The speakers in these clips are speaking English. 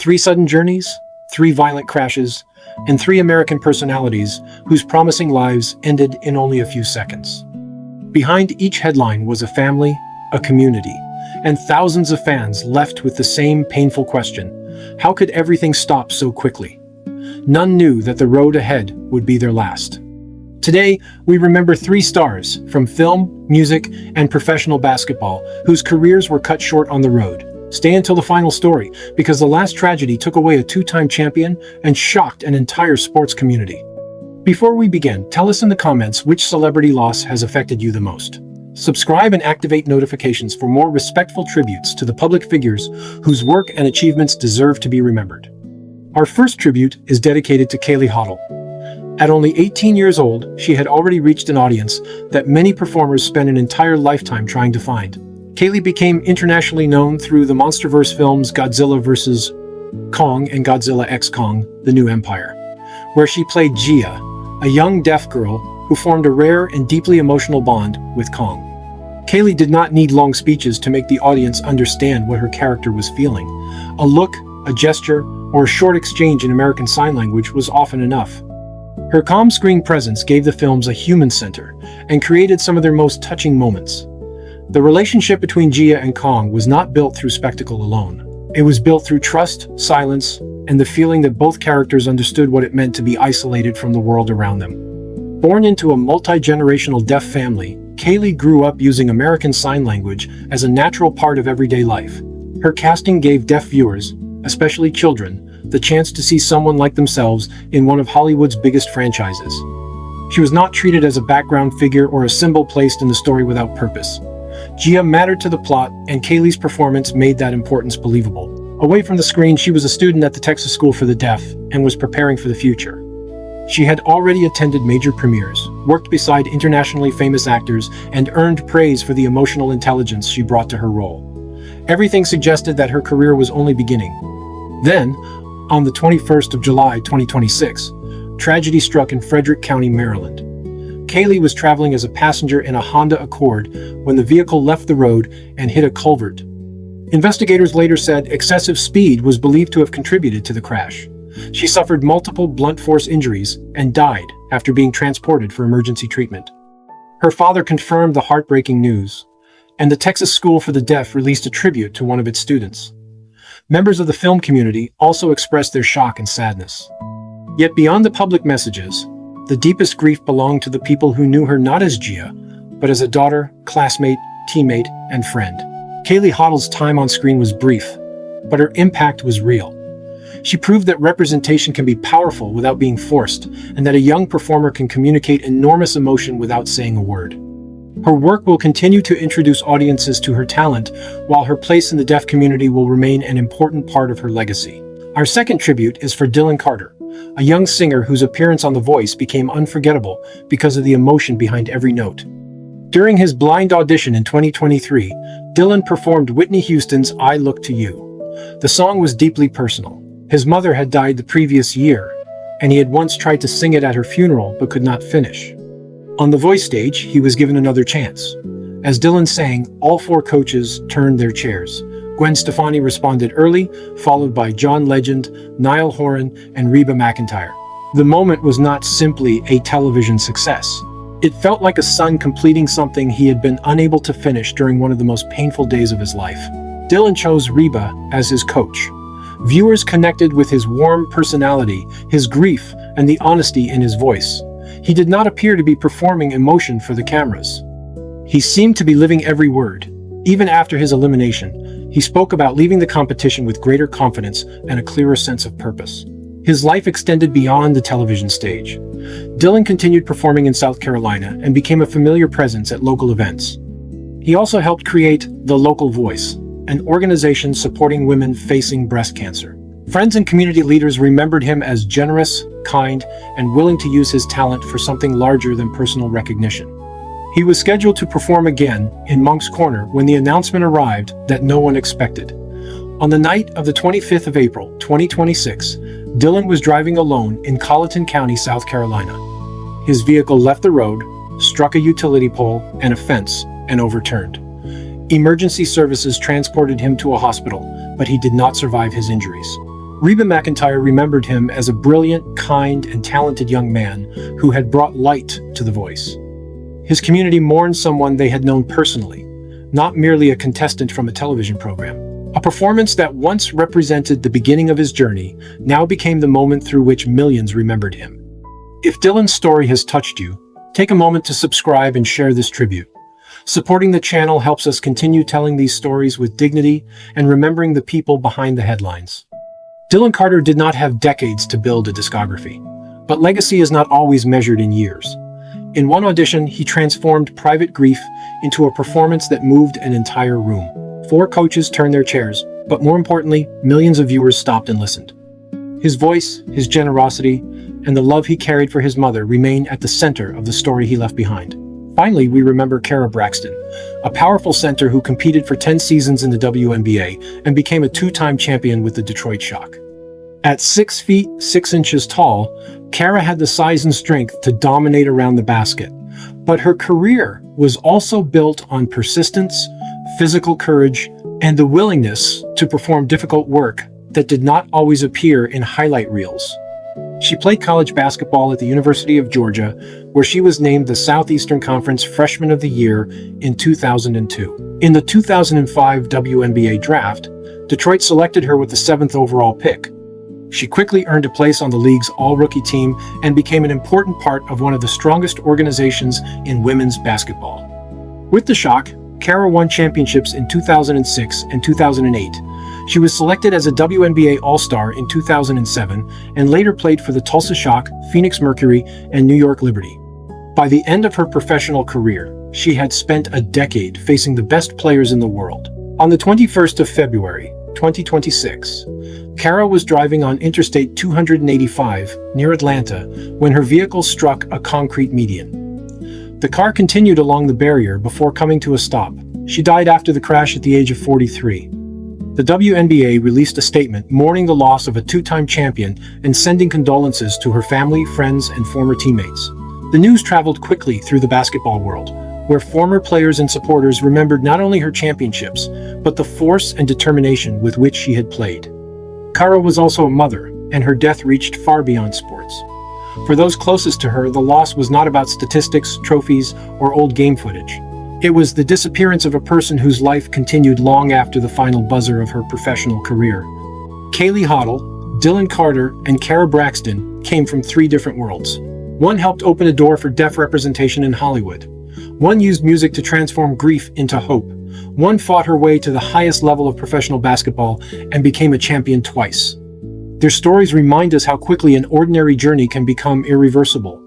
3 sudden journeys, 3 violent crashes, and 3 American personalities whose promising lives ended in only a few seconds. Behind each headline was a family, a community, and thousands of fans left with the same painful question: how could everything stop so quickly? None knew that the road ahead would be their last. Today, we remember 3 stars from film, music, and professional basketball whose careers were cut short on the road. Stay until the final story, because the last tragedy took away a 2-time champion and shocked an entire sports community. Before we begin, tell us in the comments which celebrity loss has affected you the most. Subscribe and activate notifications for more respectful tributes to the public figures whose work and achievements deserve to be remembered. Our first tribute is dedicated to Kaylee Hoddle. At only 18 years old, she had already reached an audience that many performers spend an entire lifetime trying to find. Kaylee became internationally known through the MonsterVerse films Godzilla vs. Kong and Godzilla x Kong: The New Empire, where she played Gia, a young deaf girl who formed a rare and deeply emotional bond with Kong. Kaylee did not need long speeches to make the audience understand what her character was feeling. A look, a gesture, or a short exchange in American Sign Language was often enough. Her calm screen presence gave the films a human center and created some of their most touching moments. The relationship between Gia and Kong was not built through spectacle alone. It was built through trust, silence, and the feeling that both characters understood what it meant to be isolated from the world around them. Born into a multi-generational deaf family, Kaylee grew up using American Sign Language as a natural part of everyday life. Her casting gave deaf viewers, especially children, the chance to see someone like themselves in one of Hollywood's biggest franchises. She was not treated as a background figure or a symbol placed in the story without purpose. Gia mattered to the plot, and Kaylee's performance made that importance believable. Away from the screen, she was a student at the Texas School for the Deaf and was preparing for the future. She had already attended major premieres, worked beside internationally famous actors, and earned praise for the emotional intelligence she brought to her role. Everything suggested that her career was only beginning. Then, on the 21st of July 2026, tragedy struck in Frederick County, Maryland. Kaylee was traveling as a passenger in a Honda Accord when the vehicle left the road and hit a culvert. Investigators later said excessive speed was believed to have contributed to the crash. She suffered multiple blunt force injuries and died after being transported for emergency treatment. Her father confirmed the heartbreaking news, and the Texas School for the Deaf released a tribute to one of its students. Members of the film community also expressed their shock and sadness. Yet beyond the public messages, the deepest grief belonged to the people who knew her not as Gia, but as a daughter, classmate, teammate, and friend. Kaylee Hoddle's time on screen was brief, but her impact was real. She proved that representation can be powerful without being forced, and that a young performer can communicate enormous emotion without saying a word. Her work will continue to introduce audiences to her talent, while her place in the deaf community will remain an important part of her legacy. Our second tribute is for Dylan Carter, a young singer whose appearance on The Voice became unforgettable because of the emotion behind every note. During his blind audition in 2023, Dylan performed Whitney Houston's I Look to You. The song was deeply personal. His mother had died the previous year, and he had once tried to sing it at her funeral but could not finish. On the Voice stage, he was given another chance. As Dylan sang, all 4 coaches turned their chairs. Gwen Stefani responded early, followed by John Legend, Niall Horan, and Reba McEntire. The moment was not simply a television success. It felt like a son completing something he had been unable to finish during one of the most painful days of his life. Dylan chose Reba as his coach. Viewers connected with his warm personality, his grief, and the honesty in his voice. He did not appear to be performing emotion for the cameras. He seemed to be living every word. Even after his elimination, he spoke about leaving the competition with greater confidence and a clearer sense of purpose. His life extended beyond the television stage. Dylan continued performing in South Carolina and became a familiar presence at local events. He also helped create The Local Voice, an organization supporting women facing breast cancer. Friends and community leaders remembered him as generous, kind, and willing to use his talent for something larger than personal recognition. He was scheduled to perform again in Moncks Corner when the announcement arrived that no one expected. On the night of the 25th of April, 2026, Dylan was driving alone in Colleton County, South Carolina. His vehicle left the road, struck a utility pole and a fence, and overturned. Emergency services transported him to a hospital, but he did not survive his injuries. Reba McEntire remembered him as a brilliant, kind, and talented young man who had brought light to The Voice. His community mourned someone they had known personally, not merely a contestant from a television program. A performance that once represented the beginning of his journey now became the moment through which millions remembered him. If Dylan's story has touched you, take a moment to subscribe and share this tribute. Supporting the channel helps us continue telling these stories with dignity and remembering the people behind the headlines. Dylan Carter did not have decades to build a discography, but legacy is not always measured in years. In one audition, he transformed Private Grief into a performance that moved an entire room. 4 coaches turned their chairs, but more importantly, millions of viewers stopped and listened. His voice, his generosity, and the love he carried for his mother remain at the center of the story he left behind. Finally, we remember Kara Braxton, a powerful center who competed for 10 seasons in the WNBA and became a 2-time champion with the Detroit Shock. At 6 feet 6 inches tall, Kara had the size and strength to dominate around the basket, but her career was also built on persistence, physical courage, and the willingness to perform difficult work that did not always appear in highlight reels. She played college basketball at the University of Georgia, where she was named the Southeastern Conference Freshman of the Year in 2002. In the 2005 WNBA draft, Detroit selected her with the 7th overall pick. She quickly earned a place on the league's all-rookie team and became an important part of one of the strongest organizations in women's basketball. With the Shock, Kara won championships in 2006 and 2008. She was selected as a WNBA All-Star in 2007 and later played for the Tulsa Shock, Phoenix Mercury, and New York Liberty. By the end of her professional career, she had spent a decade facing the best players in the world. On the 21st of February, 2026, Kara was driving on Interstate 285 near Atlanta when her vehicle struck a concrete median. The car continued along the barrier before coming to a stop. She died after the crash at the age of 43. The WNBA released a statement mourning the loss of a 2-time champion and sending condolences to her family, friends, and former teammates. The news traveled quickly through the basketball world, where former players and supporters remembered not only her championships, but the force and determination with which she had played. Kara was also a mother, and her death reached far beyond sports. For those closest to her, the loss was not about statistics, trophies, or old game footage. It was the disappearance of a person whose life continued long after the final buzzer of her professional career. Kaylee Hoddle, Dylan Carter, and Kara Braxton came from 3 different worlds. One helped open a door for deaf representation in Hollywood. One used music to transform grief into hope. One fought her way to the highest level of professional basketball and became a champion twice. Their stories remind us how quickly an ordinary journey can become irreversible.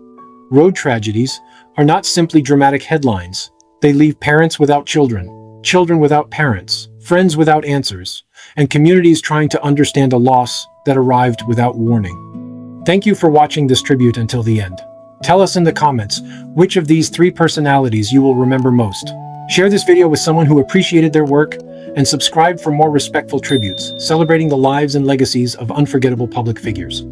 Road tragedies are not simply dramatic headlines. They leave parents without children, children without parents, friends without answers, and communities trying to understand a loss that arrived without warning. Thank you for watching this tribute until the end. Tell us in the comments which of these 3 personalities you will remember most. Share this video with someone who appreciated their work, and subscribe for more respectful tributes, celebrating the lives and legacies of unforgettable public figures.